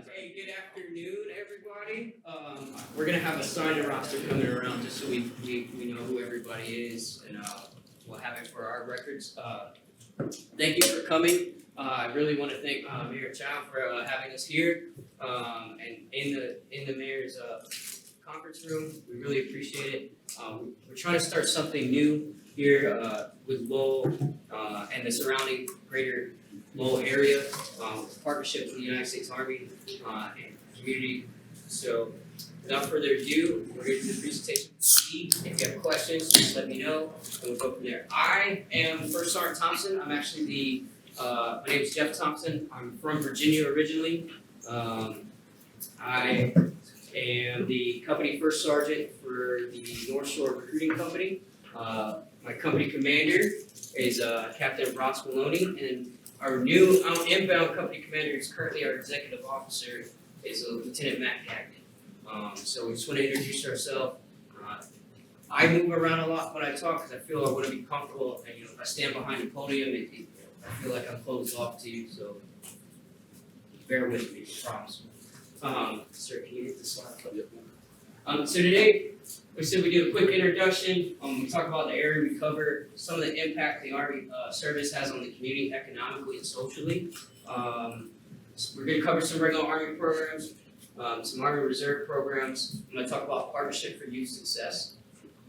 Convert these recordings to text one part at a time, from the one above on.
Hey, good afternoon, everybody. We're gonna have a sign-in roster coming around just so we know who everybody is, and we'll have it for our records. Thank you for coming. I really want to thank Mayor Chow for having us here, and in the mayor's conference room. We really appreciate it. We're trying to start something new here with Lowell and the surrounding greater Lowell area, partnership with the United States Army and community. So without further ado, we're going to do the presentation. If you have questions, just let me know, and we'll go from there. I am First Sergeant Thompson. I'm actually my name is Jeff Thompson. I'm from Virginia originally. I am the company First Sergeant for the North Shore Recruiting Company. My company commander is Captain Ross Maloney, and our new inbound company commander is currently our executive officer is Lieutenant Matt Gagnon. So we just want to introduce ourselves. I move around a lot when I talk because I feel I want to be comfortable, and if I stand behind the podium, I feel like I'm closed off to you. So bear with me, I promise. Sir, can you hit the slide? So today, we said we do a quick introduction. We talk about the area we cover, some of the impact the Army service has on the community economically and socially. We're going to cover some regular Army programs, some Army Reserve programs. I'm going to talk about Partnership for Youth Success,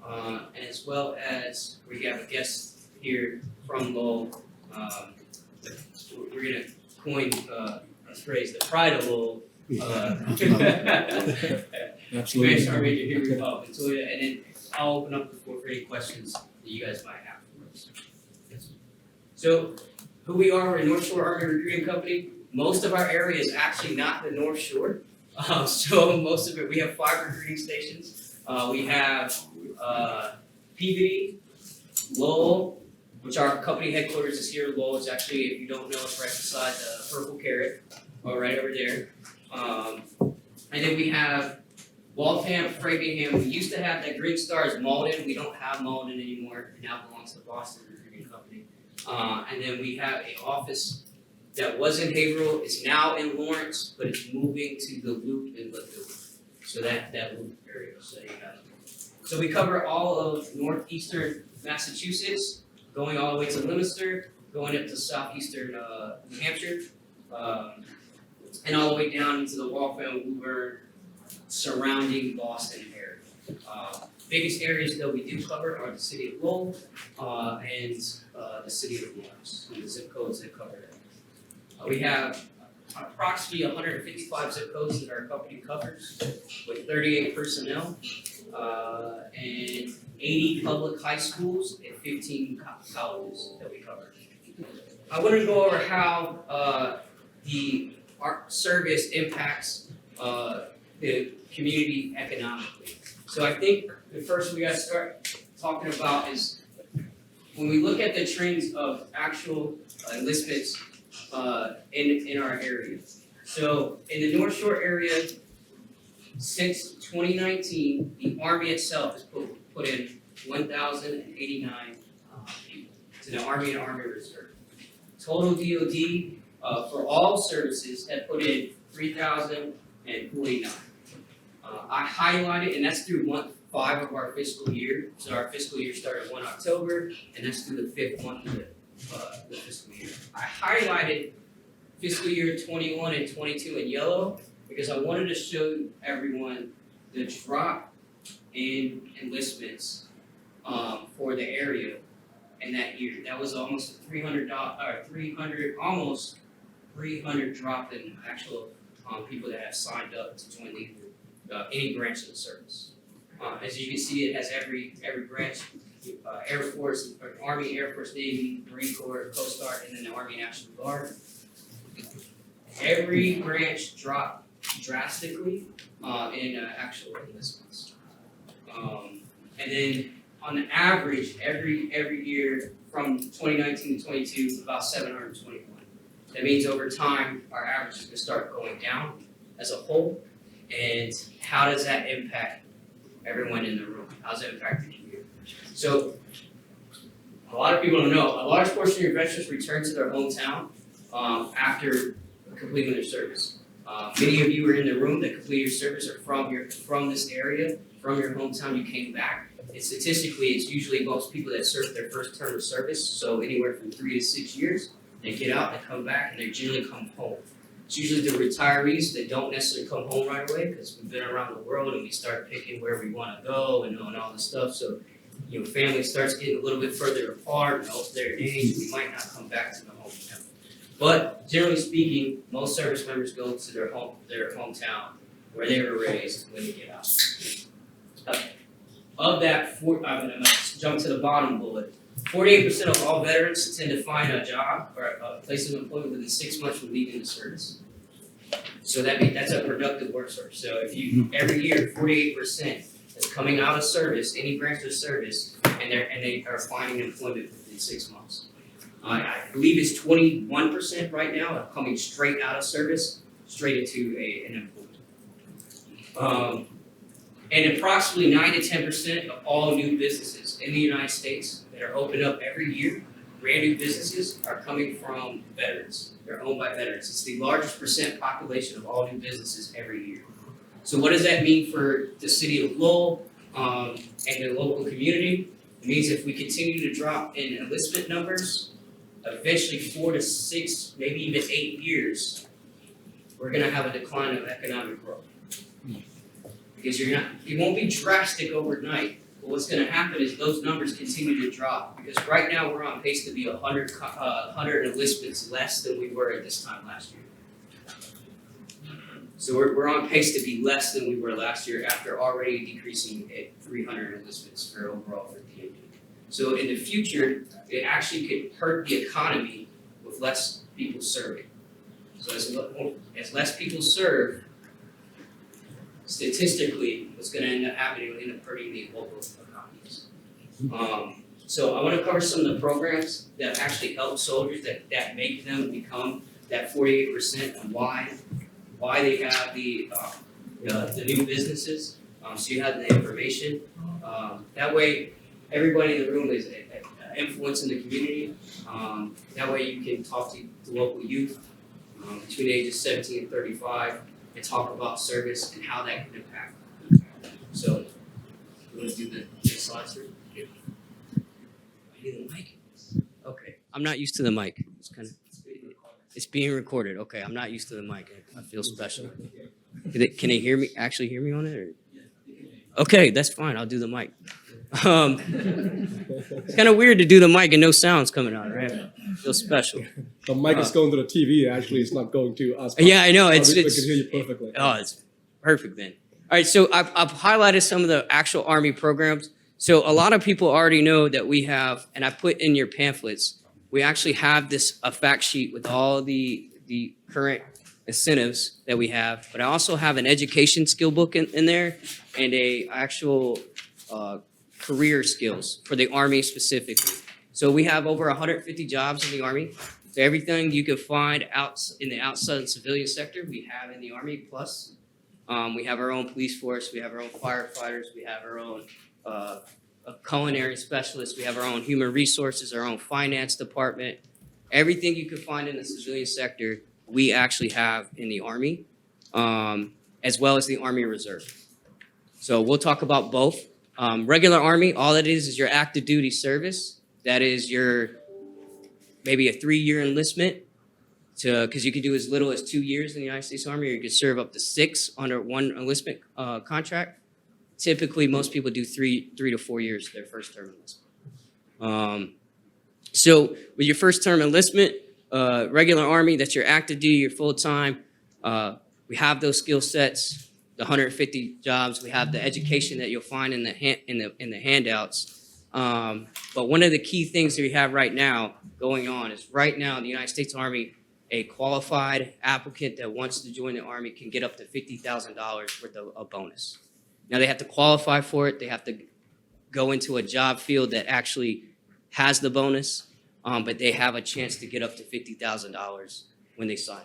and as well as we have a guest here from Lowell. We're going to coin a phrase, the pride of Lowell. Absolutely. Major here we go. And then I'll open up the floor for any questions that you guys might have for us. So, who we are, we're a North Shore Army Recruiting Company. Most of our area is actually not the North Shore. So most of it, we have 5 recruiting stations. We have Peabody, Lowell, which our company headquarters is here. Lowell is actually, if you don't know, it's right beside the Purple Carrot, right over there. And then we have Waltham, Framingham. We used to have that Green Stars Malden. We don't have Malden anymore. It now belongs to the Boston Recruiting Company. And then we have an office that was in Haverhill. It's now in Lawrence, but it's moving to the Loop in Lakeville. So that Loop area. So we cover all of northeastern Massachusetts, going all the way to Leominster, going up to southeastern New Hampshire, and all the way down into the Waltham, Woburn, surrounding Boston area. Biggest areas that we do cover are the city of Lowell and the city of Lawrence, and the zip codes that cover that. We have approximately 155 zip codes that our company covers, with 38 personnel and 80 public high schools and 15 colleges that we cover. I want to go over how our service impacts the community economically. So I think the first we got to start talking about is when we look at the trends of actual enlistments in our area. So in the North Shore area, since 2019, the Army itself has put in 1,089 people to the Army and Army Reserve. Total DOD for all services had put in 3,049. I highlighted, and that's through month 5 of our fiscal year. So our fiscal year started 1 October, and that's through the 5th month of the fiscal year. I highlighted fiscal year 21 and 22 in yellow because I wanted to show everyone the drop in enlistments for the area in that year. That was almost almost 300 drop in actual people that have signed up to join any branch of the service. As you can see, it has every branch: Air Force, Army, Air Force, Navy, Marine Corps, Coast Guard, and then the Army National Guard. Every branch dropped drastically in actual enlistments. And then on the average, every year from 2019 to 22, about 721. That means over time, our average is going to start going down as a whole. And how does that impact everyone in the room? How does that impact the community? So, a lot of people don't know, a large portion of your veterans return to their hometown after completing their service. Many of you are in the room that completed your service are from this area, from your hometown. You came back. And statistically, it's usually most people that serve their first term of service, so anywhere from 3 to 6 years. They get out, they come back, and they generally come home. It's usually the retirees that don't necessarily come home right away because we've been around the world and we start picking where we want to go and all this stuff. So, family starts getting a little bit further apart, their age, we might not come back to the hometown. But generally speaking, most service members go to their hometown where they were raised when they get out. Of that, I'm going to jump to the bottom bullet. 48% of all veterans tend to find a job or a place of employment within 6 months from leaving the service. So that's a productive workforce. So if you every year 48% is coming out of service, any branch of service, and they are finding employment within 6 months. I believe it's 21% right now are coming straight out of service, straight into an employment. And approximately 9 to 10% of all new businesses in the United States that are opened up every year, brand new businesses, are coming from veterans. They're owned by veterans. It's the largest percent population of all new businesses every year. So what does that mean for the city of Lowell and the local community? It means if we continue to drop in enlistment numbers, eventually 4 to 6, maybe even 8 years, we're going to have a decline of economic growth. Because it won't be drastic overnight. But what's going to happen is those numbers continue to drop. Because right now we're on pace to be 100 enlistments less than we were at this time last year. So we're on pace to be less than we were last year after already decreasing at 300 enlistments for overall for DoD. So in the future, it actually could hurt the economy with less people serving. So as less people serve, statistically, what's going to end up happening will end up hurting the local economies. So I want to cover some of the programs that actually help soldiers that make them become that 48% and why they have the new businesses. So you have the information. That way, everybody in the room is an influence in the community. That way you can talk to local youth between the ages 17 and 35 and talk about service and how that can impact. So, you want to do the next slide, sir? Yeah. I need the mic. Okay. I'm not used to the mic. It's being recorded. Okay, I'm not used to the mic. I feel special. Can they hear me? Actually hear me on it? Or? Okay, that's fine. I'll do the mic. It's kind of weird to do the mic and no sounds coming out, right? I feel special. The mic is going to the TV. Actually, it's not going to us. Yeah, I know. We can hear you perfectly. Oh, it's perfect then. All right, so I've highlighted some of the actual Army programs. So a lot of people already know that we have, and I put in your pamphlets, we actually have a fact sheet with all the current incentives that we have. But I also have an education skill book in there and a actual career skills for the Army specifically. So we have over 150 jobs in the Army. So everything you can find out in the outside civilian sector, we have in the Army. Plus, we have our own police force, we have our own firefighters, we have our own culinary specialists, we have our own human resources, our own finance department. Everything you can find in the civilian sector, we actually have in the Army, as well as the Army Reserve. So we'll talk about both. Regular Army, all it is your active duty service. That is your maybe a 3-year enlistment, because you can do as little as 2 years in the United States Army, or you can serve up to 6 under one enlistment contract. Typically, most people do 3 to 4 years their first term enlistment. So with your first term enlistment, regular Army, that's your active duty, your full time. We have those skill sets, the 150 jobs. We have the education that you'll find in the handouts. But one of the key things that we have right now going on is right now in the United States Army, a qualified applicant that wants to join the Army can get up to $50,000 worth of a bonus. Now they have to qualify for it. They have to go into a job field that actually has the bonus, but they have a chance to get up to $50,000 when they sign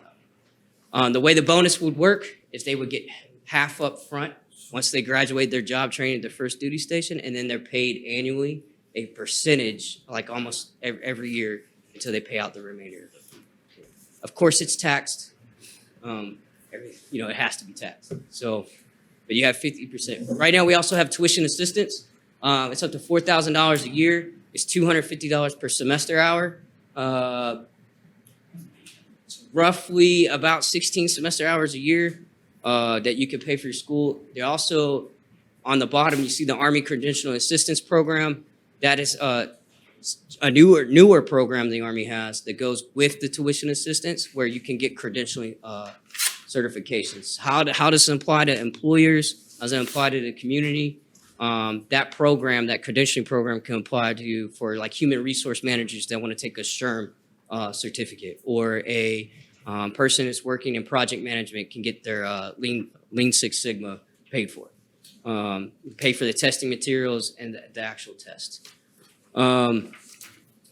up. The way the bonus would work is they would get half up front once they graduate their job training at their first duty station, and then they're paid annually a percentage, like almost every year, until they pay out the remainder. Of course, it's taxed. it has to be taxed. So, but you have 50%. Right now, we also have tuition assistance. It's up to $4,000 a year. It's $250 per semester hour. Roughly about 16 semester hours a year that you can pay for your school. They're also, on the bottom, you see the Army Credential Assistance Program. That is a newer program the Army has that goes with the tuition assistance, where you can get credentialing certifications. How does it apply to employers? How does it apply to the community? That program, that credentialing program, can apply to you for like human resource managers that want to take a SHRM certificate, or a person that's working in project management can get their Lean Six Sigma paid for. Pay for the testing materials and the actual test. And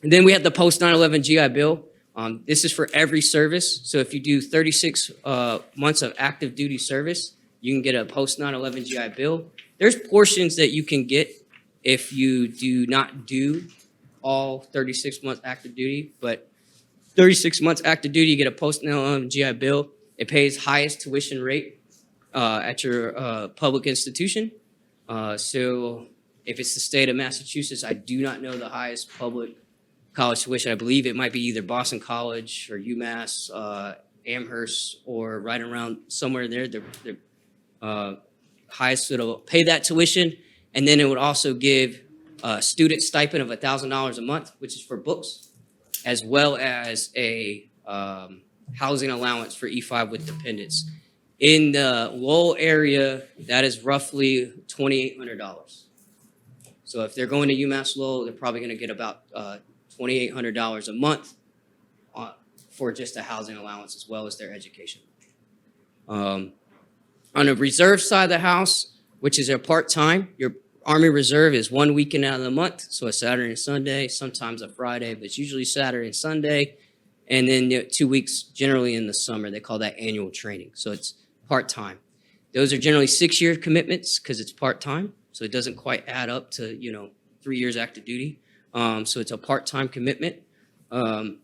then we have the post 9/11 GI Bill. This is for every service. So if you do 36 months of active duty service, you can get a post 9/11 GI Bill. There's portions that you can get if you do not do all 36 months active duty, but 36 months active duty, you get a post 9/11 GI Bill. It pays highest tuition rate at your public institution. So if it's the state of Massachusetts, I do not know the highest public college tuition. I believe it might be either Boston College or UMass, Amherst, or right around somewhere there. The highest, it'll pay that tuition, and then it would also give a student stipend of $1,000 a month, which is for books, as well as a housing allowance for E5 with dependents. In the Lowell area, that is roughly $2,800. So if they're going to UMass Lowell, they're probably going to get about $2,800 a month for just a housing allowance, as well as their education. On the reserve side of the house, which is a part-time, your Army Reserve is 1 weekend out of the month, so a Saturday and Sunday, sometimes a Friday, but it's usually Saturday and Sunday, and then 2 weeks generally in the summer. They call that annual training, so it's part-time. Those are generally 6-year commitments because it's part-time, so it doesn't quite add up to 3 years active duty. So it's a part-time commitment. Right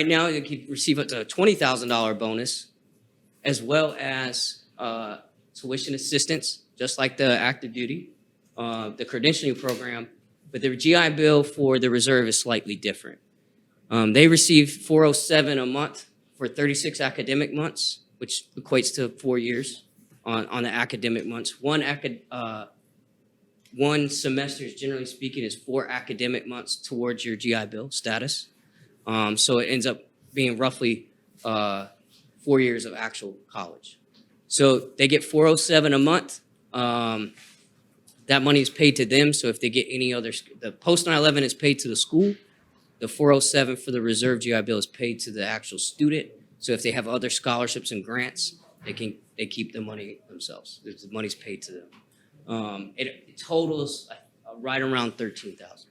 now, you can receive up to a $20,000 bonus, as well as tuition assistance, just like the active duty, the credentialing program, but the GI Bill for the reserve is slightly different. They receive $407 a month for 36 academic months, which equates to 4 years on the academic months. One semester, generally speaking, is 4 academic months towards your GI Bill status. So it ends up being roughly 4 years of actual college. So they get $407 a month. That money is paid to them. So if they get any other, the post 9/11 is paid to the school. The $407 for the reserve GI Bill is paid to the actual student. So if they have other scholarships and grants, they keep the money themselves. The money's paid to them. It totals right around $13,000.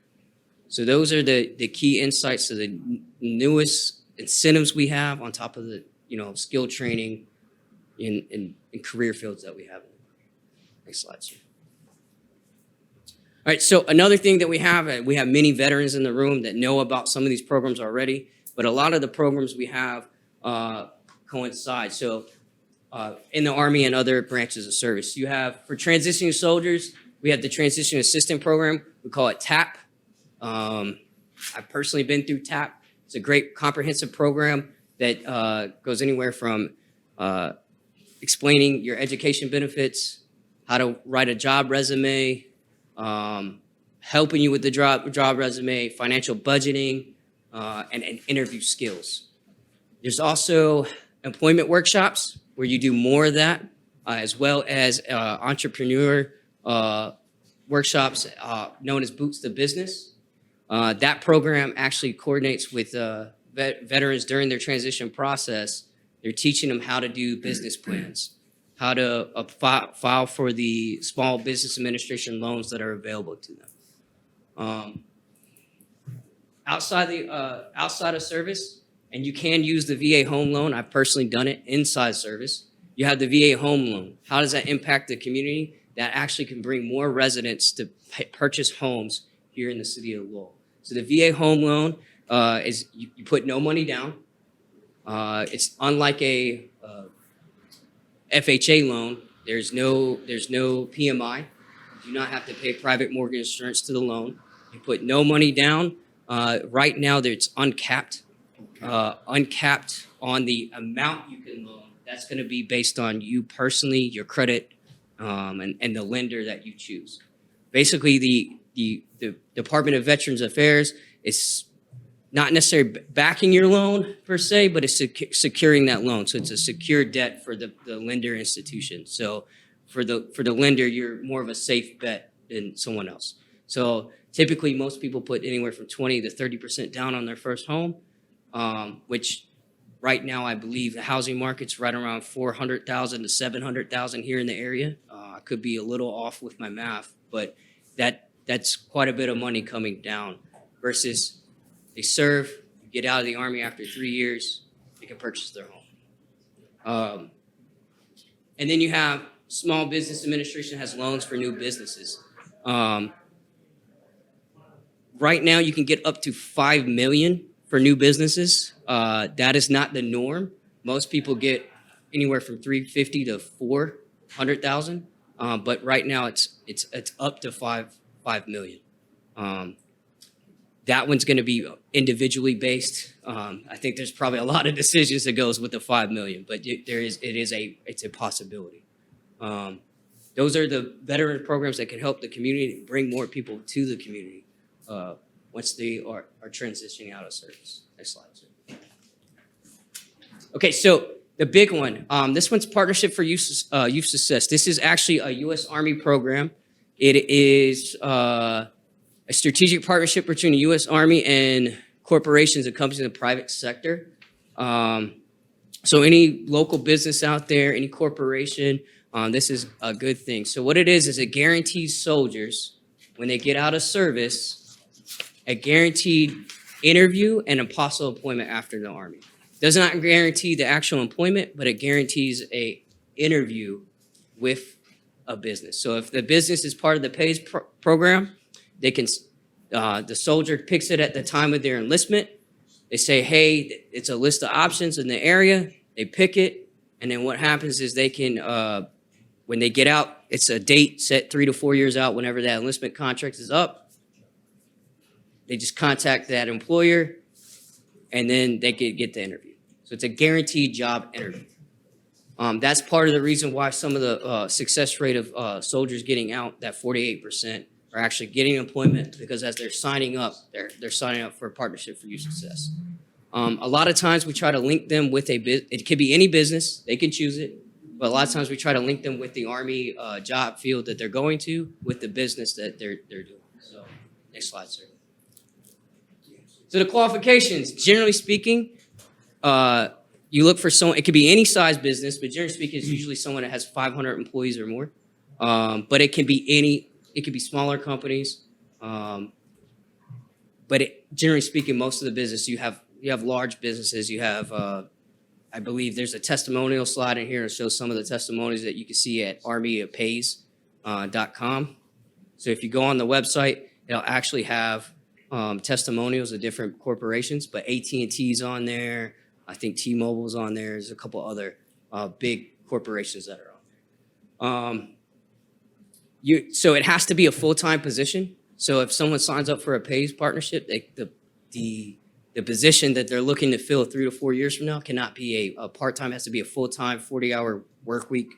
So those are the key insights to the newest incentives we have on top of the skill training in career fields that we have. Next slide, sir. All right, so another thing that we have many veterans in the room that know about some of these programs already, but a lot of the programs we have coincide. So in the Army and other branches of service, you have, for transitioning soldiers, we have the Transition Assistant Program. We call it TAP. I've personally been through TAP. It's a great comprehensive program that goes anywhere from explaining your education benefits, how to write a job resume, helping you with the job resume, financial budgeting, and interview skills. There's also employment workshops where you do more of that, as well as entrepreneur workshops known as Boots to Business. That program actually coordinates with veterans during their transition process. They're teaching them how to do business plans, how to file for the Small Business Administration loans that are available to them. Outside of service, and you can use the VA home loan. I've personally done it inside service. You have the VA home loan. How does that impact the community? That actually can bring more residents to purchase homes here in the city of Lowell. So the VA home loan is you put no money down. It's unlike a FHA loan, there's no PMI. You do not have to pay private mortgage insurance to the loan. You put no money down. Right now, it's uncapped. Uncapped on the amount you can loan. That's going to be based on you personally, your credit, and the lender that you choose. Basically, the Department of Veterans Affairs is not necessarily backing your loan per se, but it's securing that loan. So it's a secure debt for the lender institution. So for the lender, you're more of a safe bet than someone else. So typically, most people put anywhere from 20 to 30% down on their first home, which right now I believe the housing market's right around 400,000 to 700,000 here in the area. I could be a little off with my math, but that's quite a bit of money coming down versus they serve, get out of the Army after 3 years, they can purchase their home. And then you have Small Business Administration has loans for new businesses. Right now, you can get up to $5 million for new businesses. That is not the norm. Most people get anywhere from $350,000 to $400,000. But right now, it's up to $5 million. That one's going to be individually based. I think there's probably a lot of decisions that goes with the $5 million, but it's a possibility. Those are the veteran programs that can help the community and bring more people to the community once they are transitioning out of service. Next slide, sir. Okay, so the big one. This one's Partnership for Youth Success. This is actually a U.S. Army program. It is a strategic partnership between the U.S. Army and corporations and companies in the private sector. So any local business out there, any corporation, this is a good thing. So what it is it guarantees soldiers, when they get out of service, a guaranteed interview and a possible employment after the Army. Does not guarantee the actual employment, but it guarantees a interview with a business. So if the business is part of the PAYS program, they can, the soldier picks it at the time of their enlistment. They say, hey, it's a list of options in the area. They pick it. And then what happens is they can, when they get out, it's a date set 3 to 4 years out whenever that enlistment contract is up. They just contact that employer, and then they can get the interview. So it's a guaranteed job interview. That's part of the reason why some of the success rate of soldiers getting out, that 48%, are actually getting employment, because as they're signing up, they're signing up for a Partnership for Youth Success. A lot of times we try to link them with it could be any business, they can choose it, but a lot of times we try to link them with the Army job field that they're going to, with the business that they're doing. So next slide, sir. So the qualifications, generally speaking, you look for someone, it could be any size business, but generally speaking, it's usually someone that has 500 employees or more. But it can be it could be smaller companies. But generally speaking, most of the business, you have large businesses. You have, I believe there's a testimonial slide in here that shows some of the testimonies that you can see at armypays.com. So if you go on the website, it'll actually have testimonials of different corporations, but AT&T's on there. I think T-Mobile's on there. There's a couple other big corporations that are on there. So it has to be a full-time position. So if someone signs up for a PAYS partnership, the position that they're looking to fill 3 to 4 years from now cannot be a part-time. It has to be a full-time 40-hour work week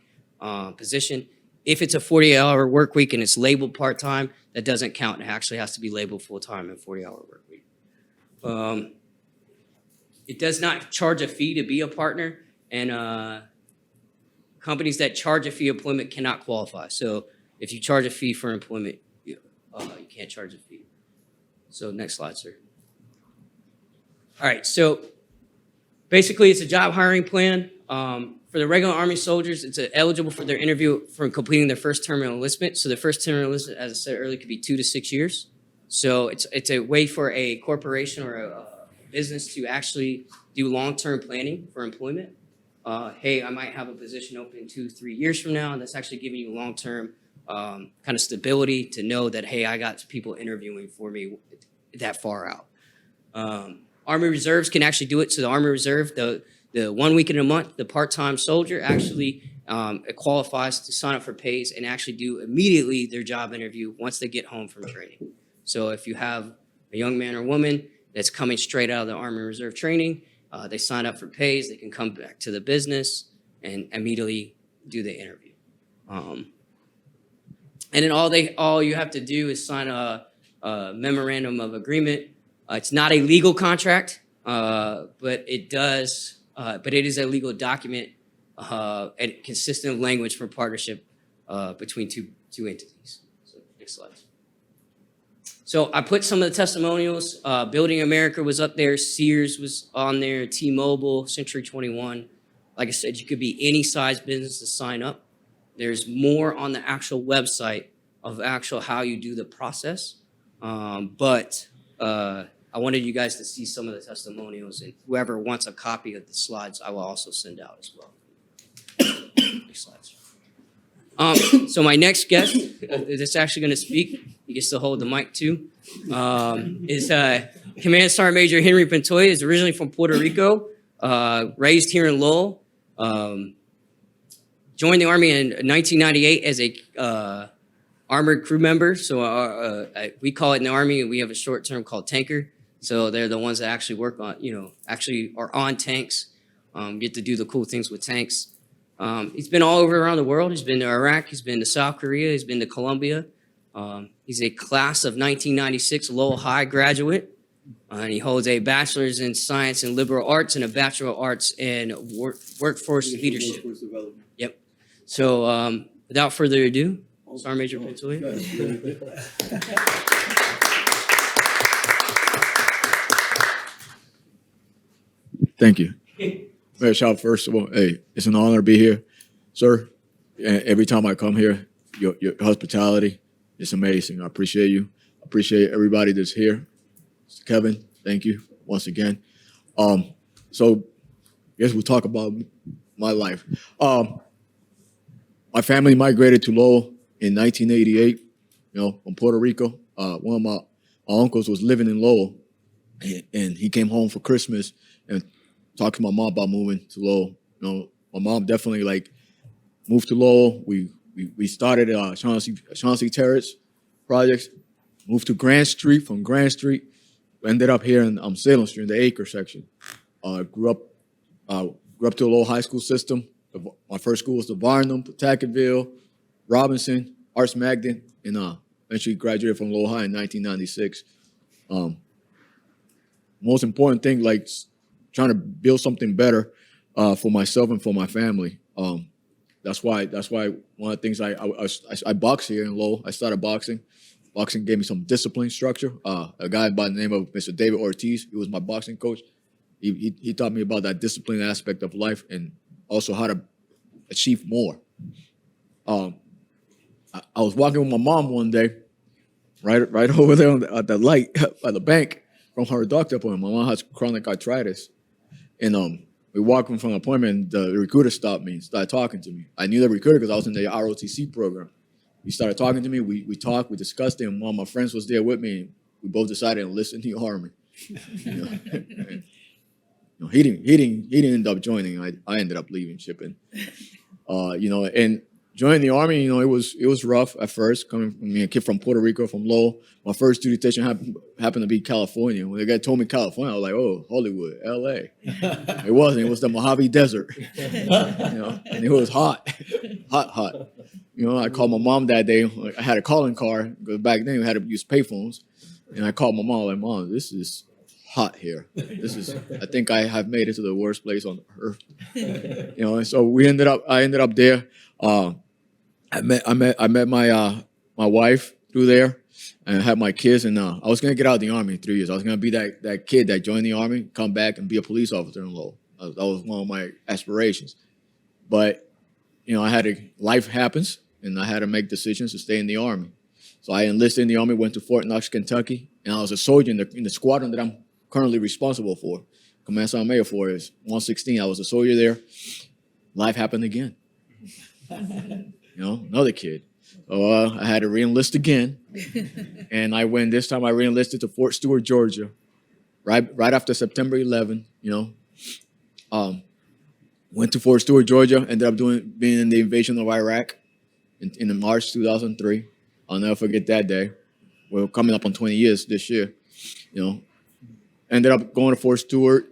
position. If it's a 40-hour work week and it's labeled part-time, that doesn't count. It actually has to be labeled full-time and 40-hour work week. It does not charge a fee to be a partner, and companies that charge a fee of employment cannot qualify. So if you charge a fee for employment, you can't charge a fee. So next slide, sir. All right, so basically it's a job hiring plan. For the regular Army soldiers, it's eligible for their interview from completing their first term of enlistment. So the first term of enlistment, as I said earlier, could be 2 to 6 years. So it's a way for a corporation or a business to actually do long-term planning for employment. Hey, I might have a position open 2-3 years from now, and that's actually giving you long-term kind of stability to know that, hey, I got people interviewing for me that far out. Army Reserves can actually do it. So the Army Reserve, the 1 week in a month, the part-time soldier actually it qualifies to sign up for PAYS and actually do immediately their job interview once they get home from training. So if you have a young man or woman that's coming straight out of the Army Reserve training, they sign up for PAYS, they can come back to the business and immediately do the interview. And then all you have to do is sign a memorandum of agreement. It's not a legal contract, but it is a legal document and consistent language for partnership between two entities. So next slide. So I put some of the testimonials. Building America was up there. Sears was on there. T-Mobile, Century 21. Like I said, you could be any size business to sign up. There's more on the actual website of how you do the process. But I wanted you guys to see some of the testimonials, and whoever wants a copy of the slides, I will also send out as well. Next slides. So my next guest that's actually going to speak, he gets to hold the mic too, is Command Sergeant Major Henry Pantoja. Is originally from Puerto Rico, raised here in Lowell. Joined the Army in 1998 as a armored crew member. So we call it in the Army, we have a short term called tanker. So they're the ones that actually work on, actually are on tanks, get to do the cool things with tanks. He's been all over around the world. He's been to Iraq, he's been to South Korea, he's been to Colombia. He's a class of 1996 Lowell High graduate. And he holds a bachelor's in science and liberal arts and a bachelor of arts in workforce leadership. Yep. So without further ado, Sergeant Major Pantoja. Thank you. Shout first of all, hey, it's an honor to be here, sir. Every time I come here, your hospitality is amazing. I appreciate you. I appreciate everybody that's here. Mr. Kevin, thank you once again. So I guess we'll talk about my life. My family migrated to Lowell in 1988, from Puerto Rico. One of my uncles was living in Lowell, and he came home for Christmas and talked to my mom about moving to Lowell. My mom definitely moved to Lowell. We started Chauncey Terrace projects, moved to Grand Street. From Grand Street, ended up here in Salem Street in the Acre section. Grew up to a Lowell high school system. My first school was the Barnum, Pawtucketville, Robinson, Arts Magdon, and eventually graduated from Lowell High in 1996. Most important thing, trying to build something better for myself and for my family. That's why one of the things I box here in Lowell. I started boxing. Boxing gave me some discipline structure. A guy by the name of Mr. David Ortiz, he was my boxing coach. He taught me about that discipline aspect of life and also how to achieve more. I was walking with my mom one day, right over there at the light by the bank from her doctor appointment. My mom has chronic arthritis. And we walked from an appointment, the recruiter stopped me and started talking to me. I knew the recruiter because I was in the ROTC program. He started talking to me. We talked, we discussed it, and one of my friends was there with me. And we both decided to enlist in the Army. He didn't end up joining. I ended up leaving shipping. And joining the Army, it was rough at first, coming from a kid from Puerto Rico, from Lowell. My first duty station happened to be California. When the guy told me California, I was like, oh, Hollywood, LA. It wasn't. It was the Mojave Desert. And it was hot. Hot. I called my mom that day. I had a calling card, because back then we had to use payphones. And I called my mom, like, Mom, this is hot here. I think I have made it to the worst place on earth. And so I ended up there. I met my wife through there, and I had my kids, and I was gonna get out of the Army in 3 years. I was gonna be that kid that joined the Army, come back and be a police officer in Lowell. That was one of my aspirations. But life happens, and I had to make decisions to stay in the Army. So I enlisted in the Army, went to Fort Knox, Kentucky, and I was a soldier in the squadron that I'm currently responsible for. Command Sergeant Major for is 116. I was a soldier there. Life happened again. Another kid. So I had to re-enlist again. And this time I re-enlisted to Fort Stewart, Georgia, right after September 11, Went to Fort Stewart, Georgia. Ended up being in the invasion of Iraq in March 2003. I'll never forget that day. We're coming up on 20 years this year. You know, ended up going to Fort Stewart,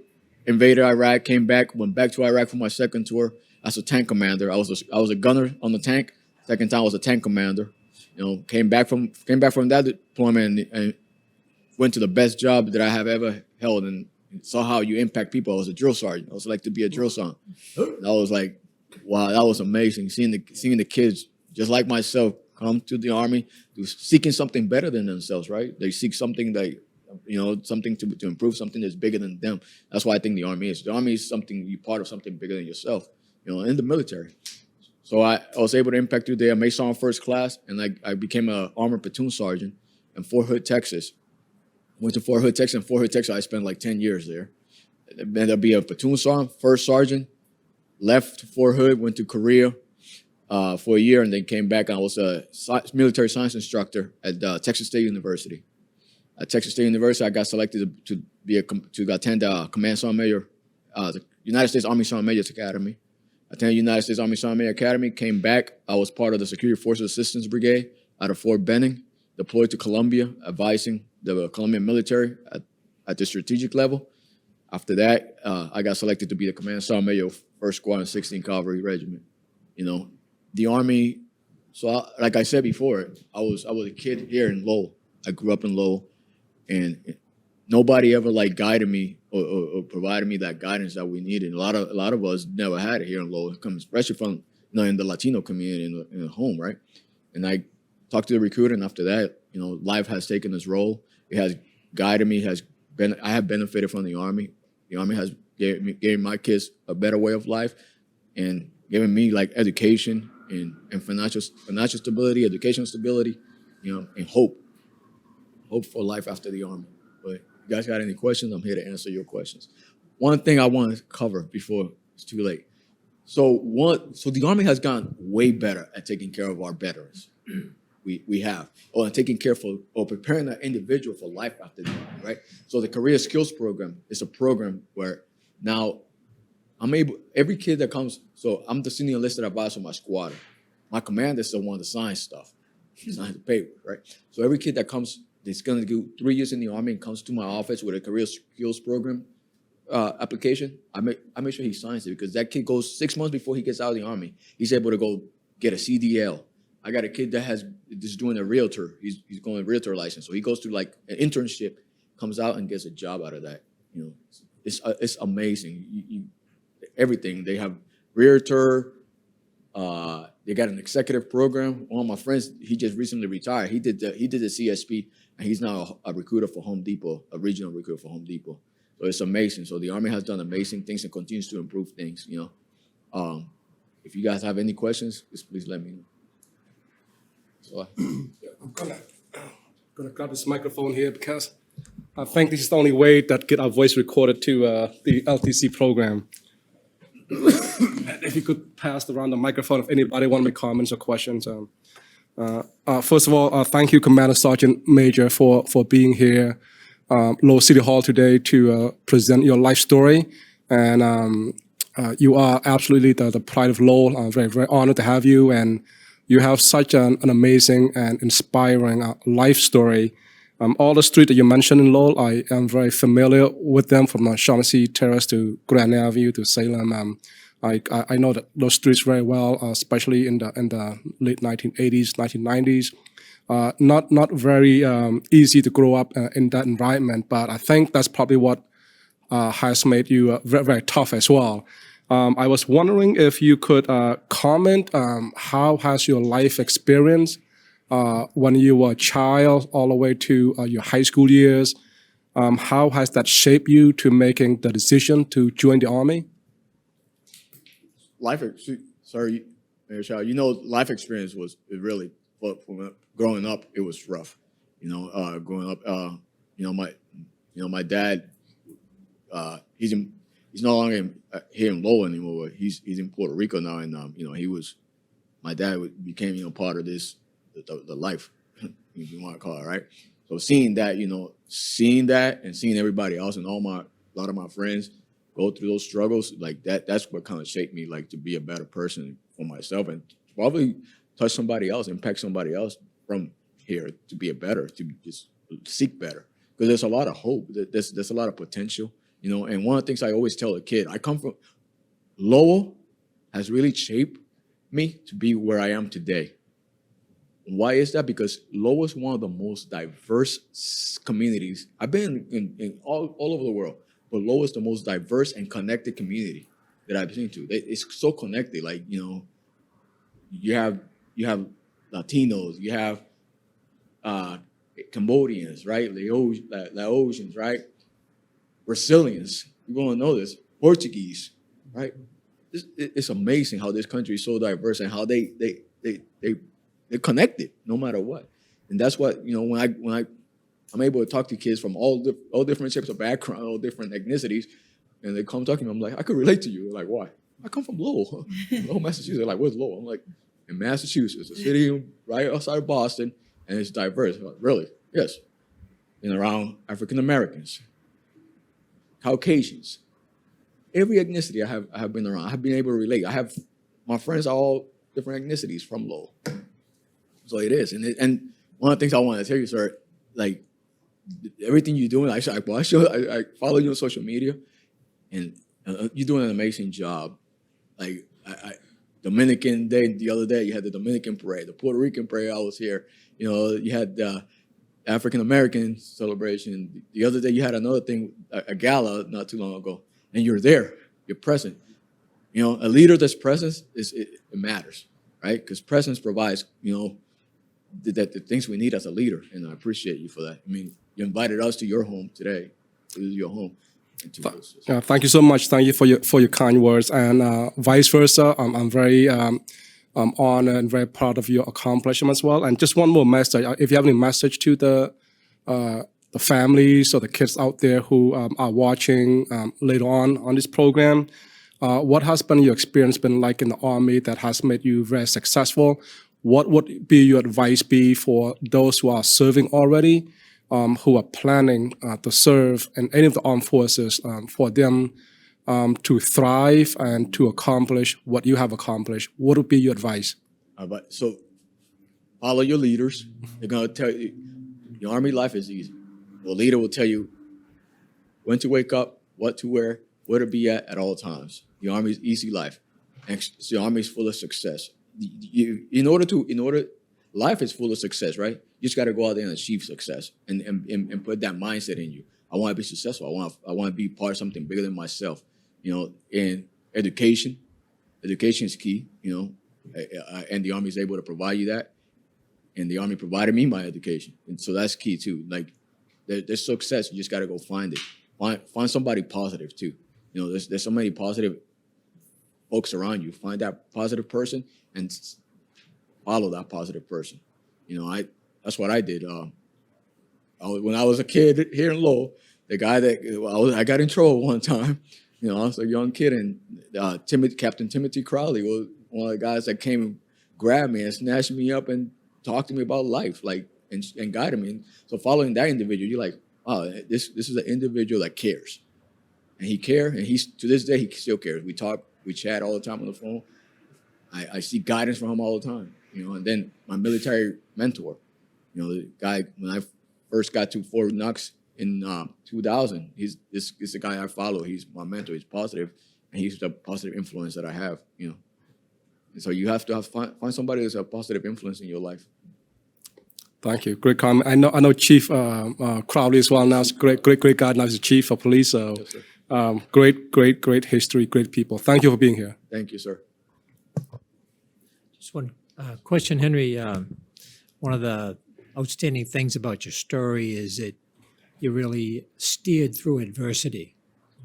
invaded Iraq, came back, went back to Iraq for my second tour as a tank commander. I was a gunner on the tank. Second time I was a tank commander. You know, came back from that deployment and went to the best job that I have ever held and saw how you impact people. I was a drill sergeant. I was like to be a drill sergeant. And I was like, wow, that was amazing. Seeing the kids just like myself come to the Army, seeking something better than themselves, right? They seek something that, something to improve, something that's bigger than them. That's why I think the Army is. The Army is something, you're part of something bigger than yourself, in the military. So I was able to impact through there. I made Sergeant First Class, and I became an Armored Platoon Sergeant in Fort Hood, Texas. Went to Fort Hood, Texas. In Fort Hood, Texas, I spent like 10 years there. Ended up being a platoon sergeant, first sergeant. Left Fort Hood, went to Korea for a year, and then came back. I was a military science instructor at Texas State University. At Texas State University, I got selected to attend Command Sergeant Major, the United States Army Sergeant Major's Academy. Attended United States Army Sergeant Major Academy, came back. I was part of the Security Forces Assistance Brigade out of Fort Benning, deployed to Colombia, advising the Colombian military at the strategic level. After that, I got selected to be the Command Sergeant Major of 1st Squadron 16 Cavalry Regiment. The Army, like I said before, I was a kid here in Lowell. I grew up in Lowell, and nobody ever guided me or provided me that guidance that we needed. A lot of us never had it here in Lowell. It comes especially from in the Latino community in the home, right? And I talked to the recruiter, and after that, life has taken its role. It has guided me. I have benefited from the Army. The Army has given my kids a better way of life, and given me education and financial stability, educational stability, and hope for life after the Army. But if you guys got any questions, I'm here to answer your questions. One thing I want to cover before it's too late. So the Army has gotten way better at taking care of our veterans. We have, or taking care or preparing that individual for life after the Army, right? So the Career Skills Program is a program where now every kid that comes, so I'm the senior enlisted advisor of my squadron. My commander is the one to sign stuff, sign the paper, right? So every kid that comes, that's going to do 3 years in the Army and comes to my office with a Career Skills Program application, I make sure he signs it, because that kid goes 6 months before he gets out of the Army. He's able to go get a CDL. I got a kid that is doing a realtor. He's going a realtor license. So he goes through an internship, comes out and gets a job out of that. It's amazing. Everything. They have realtor. They got an executive program. One of my friends, he just recently retired. He did the CSP, and he's now a recruiter for Home Depot, a regional recruiter for Home Depot. So it's amazing. So the Army has done amazing things and continues to improve things. If you guys have any questions, just please let me know. So, I'm gonna grab this microphone here because I think this is the only way that get our voice recorded to the LTC program. If you could pass around the microphone if anybody want to make comments or questions. First of all, thank you, Commander Sergeant Major, for being here, Lowell City Hall today to present your life story. And you are absolutely the pride of Lowell. I'm very, very honored to have you. And you have such an amazing and inspiring life story. All the streets that you mentioned in Lowell, I am very familiar with them, from Shaughnessy Terrace to Grand Avenue to Salem. I know those streets very well, especially in the late 1980s, 1990s. Not very easy to grow up in that environment, but I think that's probably what has made you very, very tough as well. I was wondering if you could comment, how has your life experience when you were a child all the way to your high school years, how has that shaped you to making the decision to join the Army? Life experience was really, growing up, it was rough. Growing up, my dad, he's no longer here in Lowell anymore. He's in Puerto Rico now, and my dad became part of this the life, if you want to call it, right? So seeing that and seeing everybody else and a lot of my friends go through those struggles, like that's what kind of shaped me, like to be a better person for myself and probably touch somebody else, impact somebody else from here to be a better, to just seek better. Because there's a lot of hope. There's a lot of potential, you know. And one of the things I always tell a kid, I come from Lowell, has really shaped me to be where I am today. Why is that? Because Lowell is one of the most diverse communities. I've been in all over the world, but Lowell is the most diverse and connected community that I've been to. It's so connected. Like, you know, you have Latinos, you have Cambodians, right? Laotians, right? Brazilians. You want to know this? Portuguese, right? It's amazing how this country is so diverse and how they're connected no matter what. And that's what, you know, when I'm able to talk to kids from all different shapes of background, all different ethnicities, and they come talking to me, I'm like, I could relate to you. They're like, why? I come from Lowell, Lowell, Massachusetts. They're like, where's Lowell? I'm like, in Massachusetts, a city right outside of Boston, and it's diverse. Like, really? Yes. And around African Americans, Caucasians, every ethnicity I have been around. I have been able to relate. My friends are all different ethnicities from Lowell. So it is. And one of the things I want to tell you, sir, like everything you're doing, I follow you on social media, and you're doing an amazing job. Like Dominican Day, the other day, you had the Dominican parade, the Puerto Rican parade. I was here. You know, you had the African American celebration. The other day, you had another thing, a gala not too long ago, and you're there. You're present. You know, a leader that's present it matters, right? Because presence provides, you know, the things we need as a leader, and I appreciate you for that. I mean, you invited us to your home today. This is your home. Thank you so much. Thank you for your kind words, and vice versa. I'm very honored and very proud of your accomplishment as well. And just one more message: if you have any message to the families or the kids out there who are watching later on this program, what has been your experience been like in the Army that has made you very successful? What would be your advice be for those who are serving already, who are planning to serve in any of the armed forces, for them to thrive and to accomplish what you have accomplished? What would be your advice? So follow your leaders. They're going to tell you, your Army life is easy. The leader will tell you when to wake up, what to wear, where to be at all times. The Army's easy life. And the Army is full of success. Life is full of success, right? You just got to go out there and achieve success and put that mindset in you. I want to be successful. I want to be part of something bigger than myself. You know, and education is key. You know, and the Army is able to provide you that. And the Army provided me my education, and so that's key too. Like, there's success. You just got to go find it. Find somebody positive too. You know, there's so many positive folks around you. Find that positive person and follow that positive person. You know, that's what I did. When I was a kid here in Lowell, the guy that I got in trouble one time. You know, I was a young kid, and Captain Timothy Crowley was one of the guys that came and grabbed me and snatched me up and talked to me about life, like, and guided me. And so following that individual, you're like, oh, this is an individual that cares. And he cared, and to this day, he still cares. We talk, we chat all the time on the phone. I seek guidance from him all the time, you know. And then my military mentor, you know, the guy, when I first got to Fort Knox in 2000, he's the guy I follow. He's my mentor. He's positive, and he's the positive influence that I have, you know. And so you have to find somebody that's a positive influence in your life. Thank you. Great comment. I know Chief Crowley as well now. He's a great guy. Now he's the Chief of Police. So Yes, great history, great people. Thank you for being here. Thank you, sir. Just one question, Henry. One of the outstanding things about your story is that you really steered through adversity.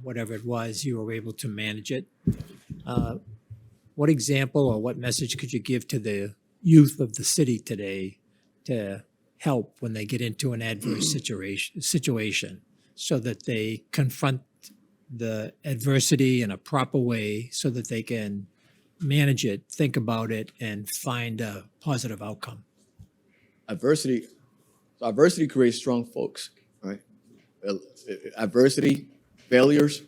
Whatever it was, you were able to manage it. What example or what message could you give to the youth of the city today to help when they get into an adverse situation so that they confront the adversity in a proper way so that they can manage it, think about it, and find a positive outcome? Adversity creates strong folks, right? Adversity, failures,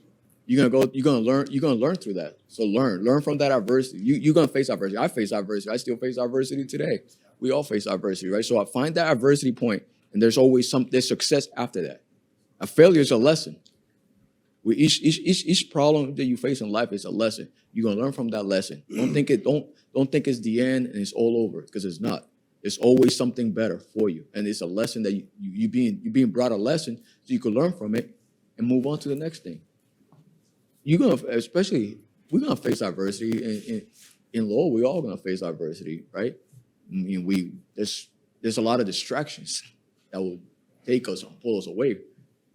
You're gonna learn through that. So learn from that adversity. You're gonna face adversity. I face adversity. I still face adversity today. We all face adversity, right? So I find that adversity point, and there's always there's success after that. A failure is a lesson. Each problem that you face in life is a lesson. You're gonna learn from that lesson. Don't think it's the end and it's all over, because it's not. It's always something better for you, and it's a lesson that you being brought a lesson so you can learn from it and move on to the next thing. We're gonna face adversity in Lowell. We're all gonna face adversity, right? I mean, there's a lot of distractions that will take us and pull us away.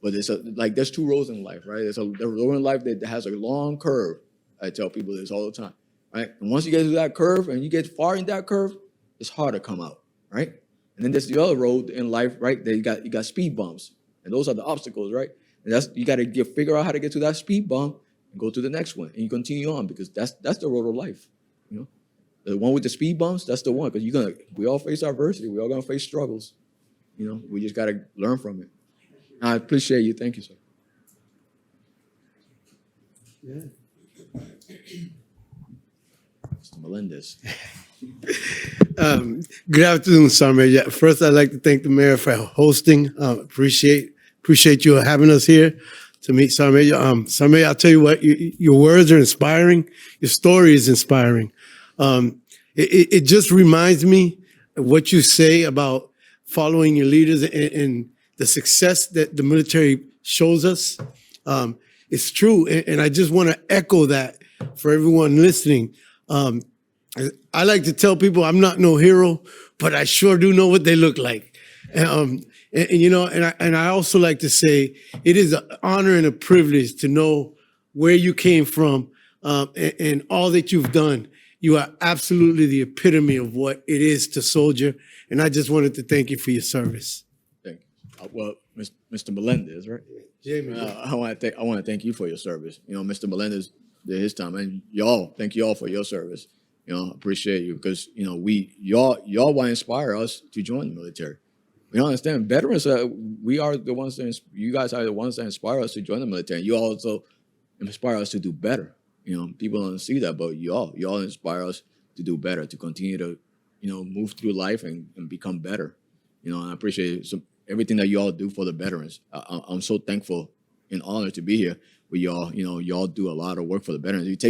But there's two roads in life, right? There's a road in life that has a long curve. I tell people this all the time, right? And once you get to that curve and you get far in that curve, it's hard to come out, right? And then there's the other road in life, right? That you got speed bumps, and those are the obstacles, right? And you got to figure out how to get to that speed bump and go to the next one, and you continue on, because that's the road of life, you know. The one with the speed bumps, that's the one, because we all face adversity, we all gonna face struggles, you know. We just gotta learn from it. I appreciate you. Thank you, sir. Yeah. Mr. Melendez. Good afternoon, Sergeant Major. First, I'd like to thank the mayor for hosting. Appreciate you having us here to meet Sergeant Major. Sergeant Major, I'll tell you what, your words are inspiring. Your story is inspiring. It just reminds me of what you say about following your leaders and the success that the military shows us. It's true, and I just want to echo that for everyone listening. I like to tell people I'm not no hero, but I sure do know what they look like. And you know, and I also like to say it is an honor and a privilege to know where you came from, and all that you've done. You are absolutely the epitome of what it is to soldier, and I just wanted to thank you for your service. Thank you. Well, Mr. Melendez, right? Jamie. I want to thank you for your service. You know, Mr. Melendez did his time, and thank you all for your service. You know, appreciate you, because you know y'all want to inspire us to join the military. We don't understand veterans. We are the ones that you guys are the ones that inspire us to join the military. You also inspire us to do better. You know, people don't see that, but y'all inspire us to do better, to continue to, you know, move through life and become better. You know, and I appreciate everything that y'all do for the veterans. I'm so thankful and honored to be here with y'all. You know, y'all do a lot of work for the veterans. It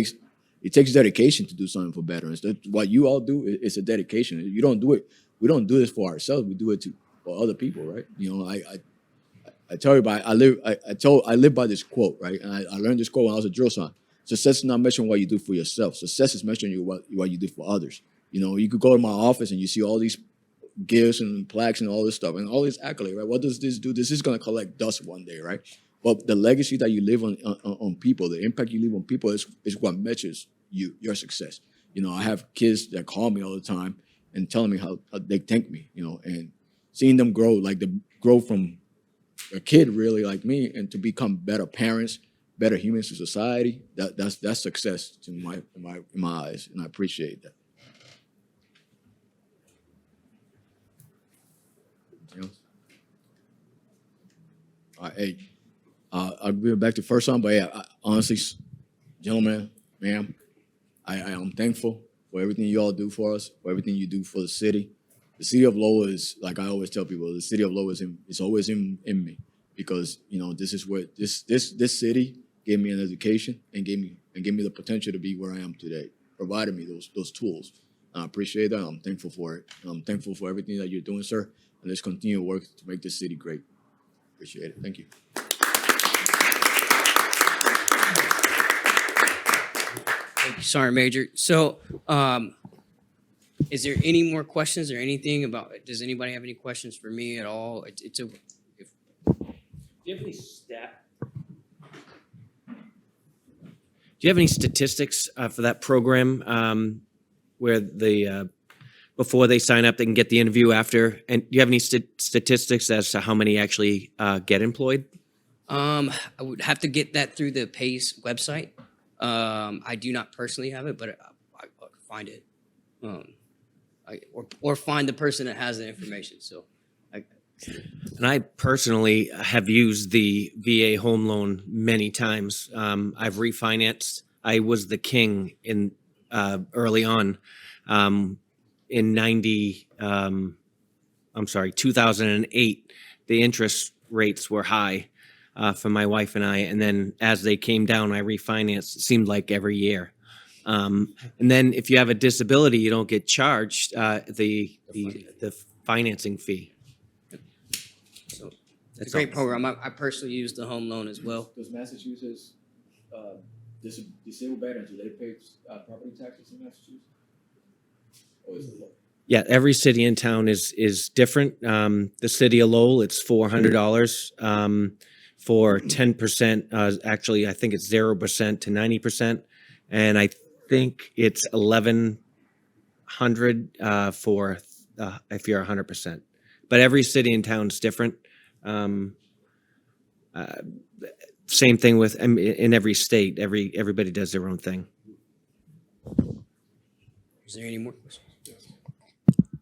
takes dedication to do something for veterans. That's what you all do. It's a dedication. You don't do it. We don't do this for ourselves. We do it for other people, right? You know, I tell everybody I live by this quote, right? And I learned this quote when I was a drill sergeant. Success is not measuring what you do for yourself. Success is measuring what you do for others. You know, you could go to my office and you see all these gifts and plaques and all this stuff and all this accolade, right? What does this do? This is going to collect dust one day, right? But the legacy that you leave on people, the impact you leave on people is what measures your success. You know, I have kids that call me all the time and telling me how they thank me, you know, and seeing them grow from a kid really like me and to become better parents, better humans to society. That's success in my eyes, and I appreciate that. All right, hey, I'll be back to the first song, but yeah, honestly, gentlemen, ma'am, I am thankful for everything you all do for us, for everything you do for the city. The city of Lowell is, like I always tell people, the city of Lowell is always in me, because you know this is where this city gave me an education and gave me the potential to be where I am today, provided me those tools. And I appreciate that. I'm thankful for it. And I'm thankful for everything that you're doing, sir. And let's continue to work to make this city great. Appreciate it. Thank you. Thank you, Sergeant Major. So, is there any more questions or anything about? Does anybody have any questions for me at all? Do you have any Do you have any statistics for that program where before they sign up, they can get the interview after? And do you have any statistics as to how many actually get employed? I would have to get that through the PACE website. I do not personally have it, but I could find it. Or find the person that has the information. So, And I personally have used the VA home loan many times. I've refinanced. I was the king in early on in 2008. The interest rates were high for my wife and I, and then as they came down, I refinanced. It seemed like every year. And then if you have a disability, you don't get charged the financing fee. So It's a that's great all. program. I personally use the home loan as well. Does Massachusetts disabled veterans, do they pay property taxes in Massachusetts? Or is it low? Yeah, every city and town is different. The city of Lowell, it's $400 for 10%. Actually, I think it's 0% to 90%, and I think it's 1,100 for if you're 100%. But every city and town is different. Same thing with in every state. Everybody does their own thing. Is there any more questions?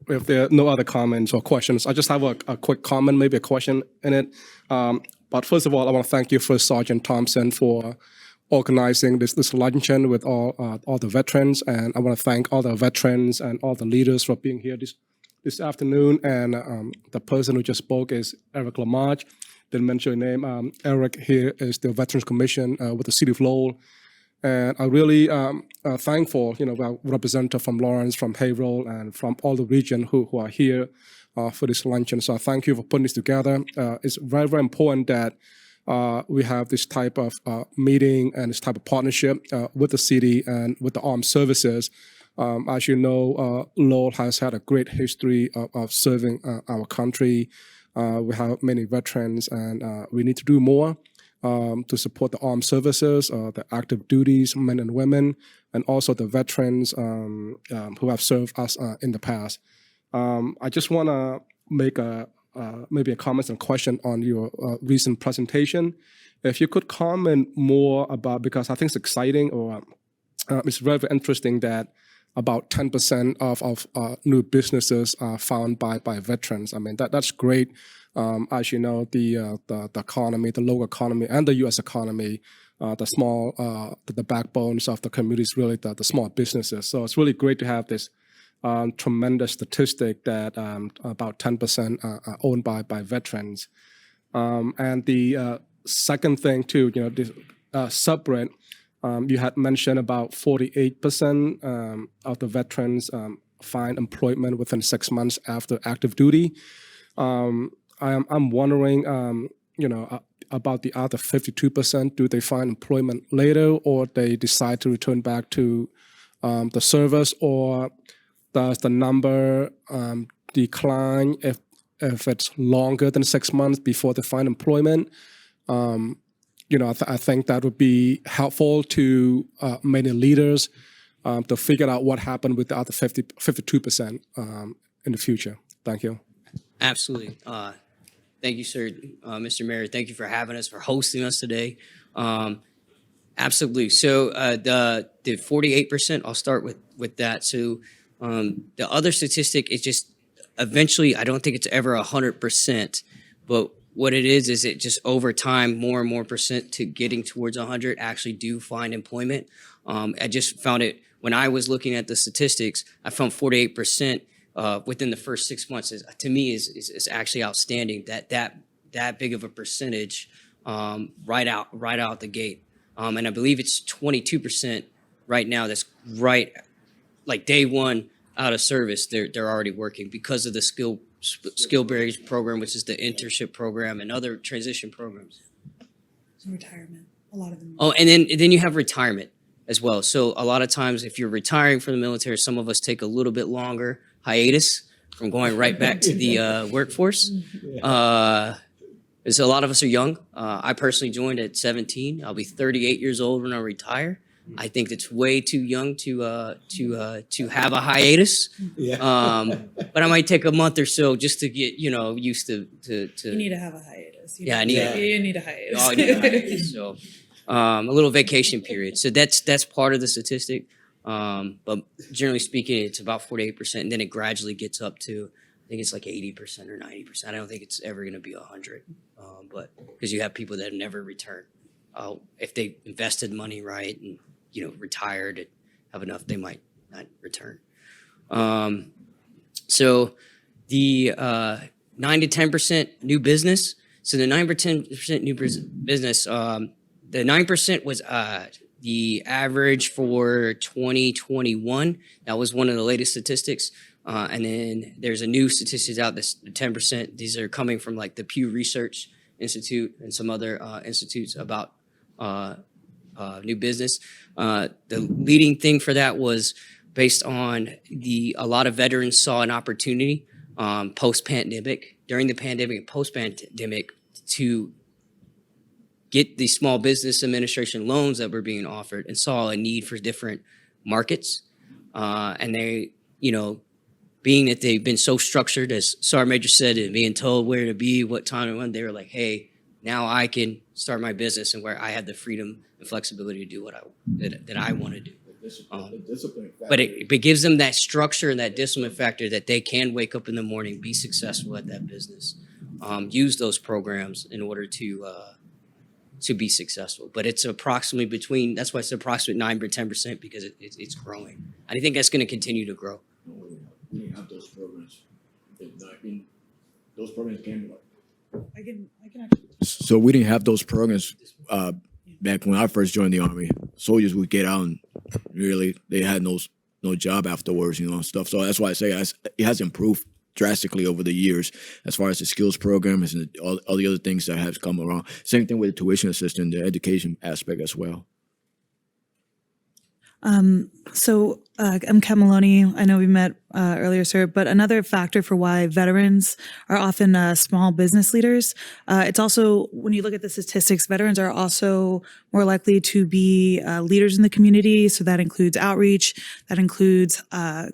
If there are no other comments or questions, I just have a quick comment, maybe a question in it. But first of all, I want to thank you, First Sergeant Thompson, for organizing this luncheon with all the veterans, and I want to thank all the veterans and all the leaders for being here this afternoon. And the person who just spoke is Eric Lamarche. Didn't mention your name. Eric here is the Veterans Commission with the City of Lowell. And I really thankful, our representative from Lawrence, from Haverhill, and from all the region who are here for this luncheon. So thank you for putting this together. It's very, very important that we have this type of meeting and this type of partnership with the city and with the armed services. As you know, Lowell has had a great history of serving our country. We have many veterans, and we need to do more to support the armed services, the active duties, men and women, and also the veterans who have served us in the past. I just want to make maybe a comment and question on your recent presentation. If you could comment more about, because I think it's exciting, or it's very, very interesting that about 10% of new businesses are found by veterans. I mean, that's great. As you know, the economy, the local economy, and the U.S. economy, the backbones of the community is really the small businesses. So it's really great to have this tremendous statistic that about 10% are owned by veterans. And the second thing too, this separate. You had mentioned about 48% of the veterans find employment within 6 months after active duty. I'm wondering, about the other 52%. Do they find employment later, or they decide to return back to the service, or does the number decline if it's longer than 6 months before they find employment? I think that would be helpful to many leaders to figure out what happened with the other 52% in the future. Thank you. Absolutely. Thank you, sir. Mr. Mayor, thank you for having us, for hosting us today. Absolutely. So the 48%, I'll start with that. So the other statistic is just eventually, I don't think it's ever 100%, but what it is it just over time, more and more percent to getting towards 100 actually do find employment. I just found it, when I was looking at the statistics, I found 48% within the first 6 months to me is actually outstanding, that big of a percentage right out the gate. And I believe it's 22% right now that's right, like day one out of service, they're already working because of the skill barriers program, which is the internship program, and other transition programs. Retirement, a lot of them. Oh, and then you have retirement as well. So a lot of times, if you're retiring from the military, some of us take a little bit longer hiatus from going right back to the workforce. Because a lot of us are young. I personally joined at 17. I'll be 38 years old when I retire. I think it's way too young to have a hiatus. But I might take a month or so just to get used to. You need to have a hiatus. I need a You need a hiatus. Oh, I need a hiatus. So a little vacation period. So that's part of the statistic. But generally speaking, it's about 48%, and then it gradually gets up to I think it's like 80% or 90%. I don't think it's ever going to be 100, but because you have people that have never returned. If they invested money right and retired and have enough, they might not return. So the 9 to 10% new business. So the 9 to 10% new business. The 9% was the average for 2021. That was one of the latest statistics. And then there's a new statistics out that's 10%. These are coming from like the Pew Research Institute and some other institutes about new business. The leading thing for that was based on a lot of veterans saw an opportunity post-pandemic, during the pandemic and post-pandemic, to get the Small Business Administration loans that were being offered and saw a need for different markets. And they, being that they've been so structured, as Sergeant Major said, and being told where to be, what time and when, they were like, hey, now I can start my business and where I have the freedom and flexibility to do what I want to do. But it gives them that structure and that discipline factor that they can wake up in the morning, be successful at that business, use those programs in order to be successful. But it's approximately that's why it's approximately 9 or 10% because it's growing. I think that's going to continue to grow. We didn't have those programs. Those programs came. I can actually. So we didn't have those programs back when I first joined the Army. Soldiers would get out and really they had no job afterwards, and stuff. So that's why I say it has improved drastically over the years as far as the skills programs and all the other things that have come around. Same thing with the tuition assistance, the education aspect as well. So I'm Kat Maloney. I know we met earlier, sir, but another factor for why veterans are often small business leaders, it's also, when you look at the statistics, veterans are also more likely to be leaders in the community. So that includes outreach, that includes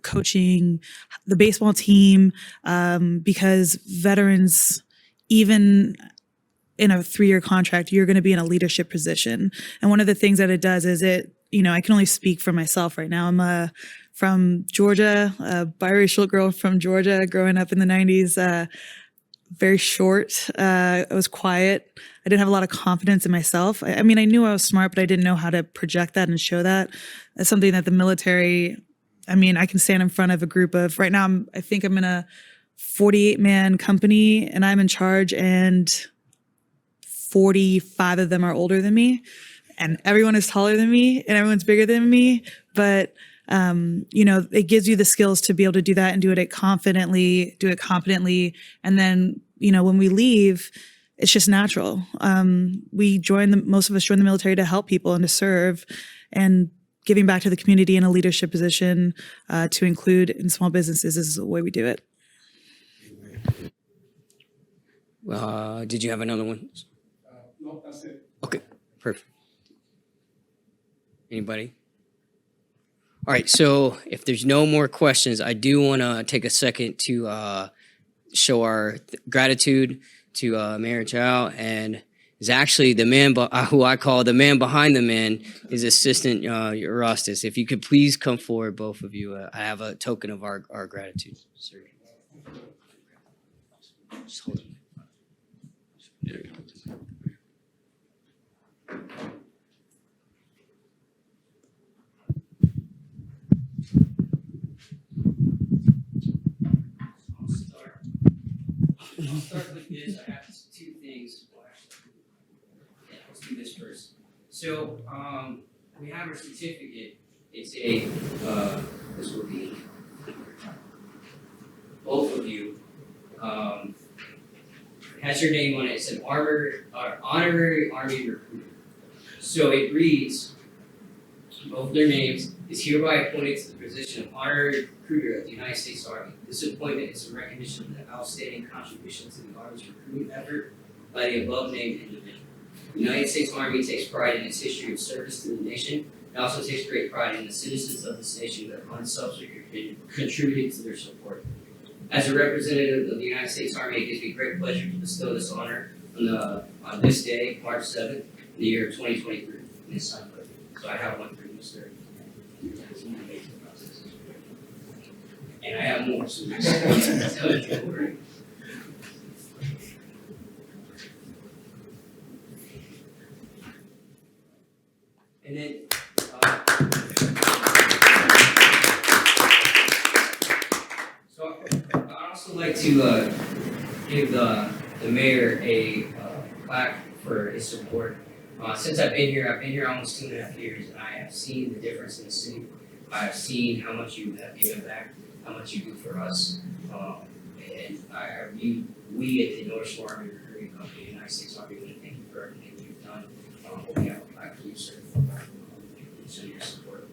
coaching the baseball team, because veterans, even in a 3-year contract, you're going to be in a leadership position. And one of the things that it does is I can only speak for myself right now. I'm from Georgia, a biracial girl from Georgia, growing up in the 90s, very short. I was quiet. I didn't have a lot of confidence in myself. I mean, I knew I was smart, but I didn't know how to project that and show that. That's something that the military, I can stand in front of a group of, right now, I think I'm in a 48-man company and I'm in charge, and 45 of them are older than me. And everyone is taller than me and everyone's bigger than me. But, it gives you the skills to be able to do that and do it confidently. And then, when we leave, it's just natural. Most of us join the military to help people and to serve, and giving back to the community in a leadership position to include in small businesses is the way we do it. Did you have another one? No, that's it. Okay, perfect. Anybody? All right, so if there's no more questions, I do want to take a second to show our gratitude to Mayor Chow, and is actually the man who I call the man behind the man, his assistant, Erastus. If you could please come forward, both of you. I have a token of our gratitude, sir. Just hold it. There you go. I'll start with this. I have 2 things. Let's do this first. So we have our certificate. It's this will be both of you. Has your name on it. It's an honorary Army recruiter. So it reads, both their names is hereby appointed to the position of honorary recruiter of the United States Army. This appointment is a recognition of the outstanding contribution to the Army's recruitment effort by the above-named individual. The United States Army takes pride in its history of service to the nation. It also takes great pride in the citizens of this nation that unselfishly contributed to their support. As a representative of the United States Army, it gives me great pleasure to bestow this honor on this day, March 7th, in the year of 2023. In this time. So I have one for you, sir. and I have more, so just don't worry. And then, so I'd also like to give the mayor a plaque for his support. Since I've been here almost 2.5 years, and I have seen the difference in the city. I have seen how much you have given back, how much you do for us. And we at the North Shore Army Recruiting Company, the United States Army, want to thank you for everything you've done. We have a plaque for you, sir. So your support.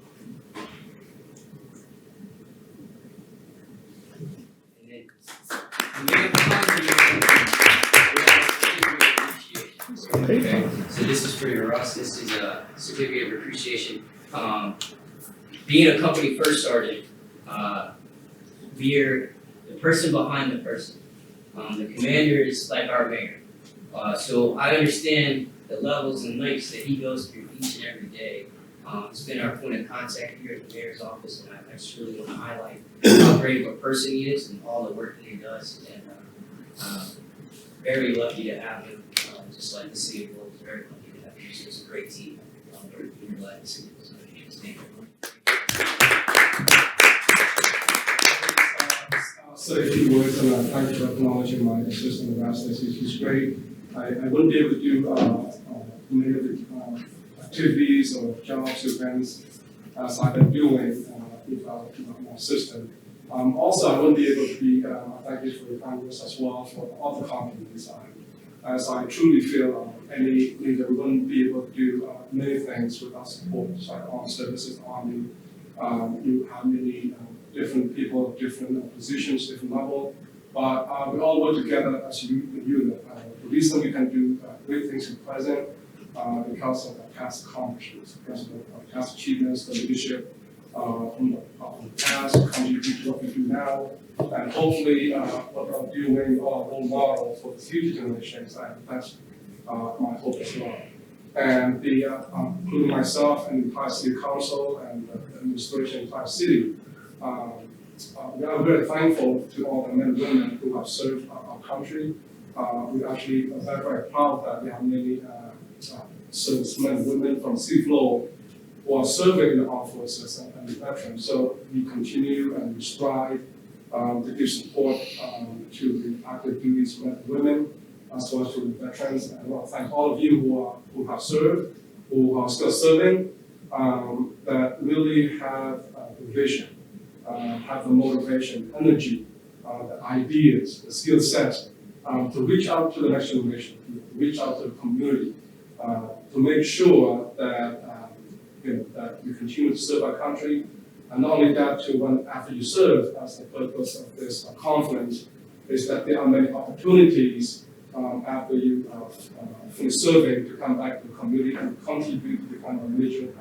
And then, the mayor Okay, so this is for your Russ. This is a certificate of appreciation. Being a company first started, we're the person behind the person. The commander is like our mayor. So I understand the levels and lengths that he goes through each and every day. It's been our point of contact here at the mayor's office, and I just really want to highlight how great of a person he is and all the work that he does. And very lucky to have him, just like the city of Lowell is very lucky to have him. So it's a great team. We're glad to see him. So thank you. I'll say a few words, and thank you for acknowledging my assistant ambassador. He's great. I wouldn't be able to do many of the activities or jobs, events as I've been doing without my assistant. Also, I wouldn't be able to be, thank you for your kindness as well for other companies. As I truly feel any leader wouldn't be able to do many things without support, like armed services, Army. You have many different people, different positions, different level, but we all work together as a unit. The reason we can do great things in the present because of our past accomplishments, because of our past achievements, the leadership from the past, contribute to what we do now, and hopefully what we're doing are a role model for the future generations, and that's my hope as well. And including myself and the entire city council and the administration of the entire city, we are very thankful to all the men and women who have served our country. We actually are very, very proud that we have many servicemen and women from City of Lowell who are serving in the armed forces and veterans. So we continue and we strive to give support to the active duty men and women, as well as to the veterans. And I want to thank all of you who have served, who are still serving, that really have the vision, have the motivation, energy, the ideas, the skill sets to reach out to the next generation, to reach out to the community, to make sure that that you continue to serve our country, and not only that, to when after you serve, as the purpose of this conference is that there are many opportunities after you finish serving to come back to the community and contribute to become a major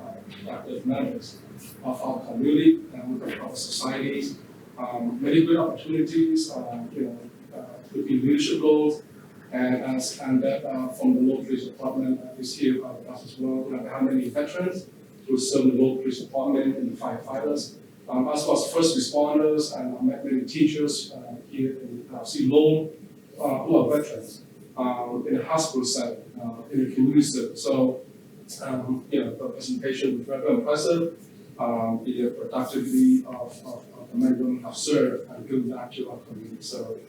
active members of our community and of our societies. Many good opportunities, to be leadership roles, and that from the local police department is here with us as well. We have many veterans who serve in the local police department and the firefighters, as well as first responders and many teachers here in City of Lowell who are veterans in a hospital setting, in a community setting. So, the presentation was very impressive. The productivity of the men and women have served and given back to our community. So,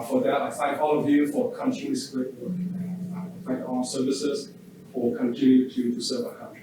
for that, I thank all of you for continuing this great work. And I thank all services for continuing to serve our country.